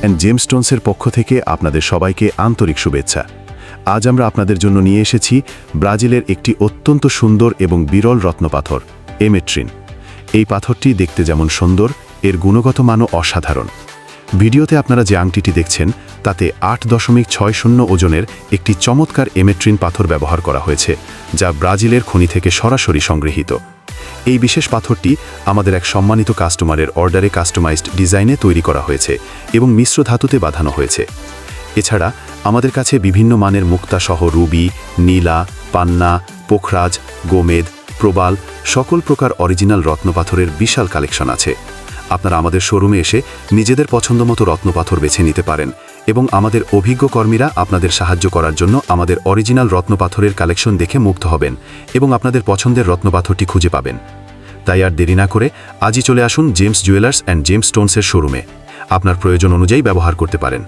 And জেমস্টোনসের পক্ষ থেকে আপনাদের সবাইকে আন্তরিক শুভেচ্ছা। আজ আমরা আপনাদের জন্য নিয়ে এসেছি ব্রাজিলের একটি অত্যন্ত সুন্দর এবং বিরল রত্নপাথর, এমেট্রিন। এই পাথরটি দেখতে যেমন সুন্দর, এর গুণগত মানও অসাধারণ। ভিডিওতে আপনারা যে আংটিটি দেখছেন তাতে 8.60 ওজনের একটি চমৎকার এমেট্রিন পাথর ব্যবহার করা হয়েছে, যা ব্রাজিলের খনি থেকে সরাসরি সংগৃহীত। এই বিশেষ পাথরটি আমাদের এক সম্মানিত কাস্টমারের অর্ডারে কাস্টমাইজড ডিজাইনে তৈরি করা হয়েছে এবং মিশ্র ধাতুতে বাঁধানো হয়েছে। এছাড়া আমাদের কাছে বিভিন্ন মানের মুক্তাসহ রুবি, নীলা, পান্না, পোখরাজ, গোমেদ, প্রবাল সকল প্রকার অরিজিনাল রত্নপাথরের বিশাল কালেকশন আছে। আপনারা আমাদের শোরুমে এসে নিজেদের পছন্দমতো রত্নপাথর বেছে নিতে পারেন এবং আমাদের অভিজ্ঞ কর্মীরা আপনাদের সাহায্য করার জন্য আমাদের অরিজিনাল রত্নপাথরের কালেকশন দেখে মুগ্ধ হবেন এবং আপনাদের পছন্দের রত্নপাথরটি খুঁজে পাবেন। তাই আর দেরি না করে আজই চলে আসুন জেমস জুয়েলার্স অ্যান্ড জেমস্টোনসের শোরুমে। আপনার প্রয়োজন অনুযায়ী ব্যবহার করতে পারেন।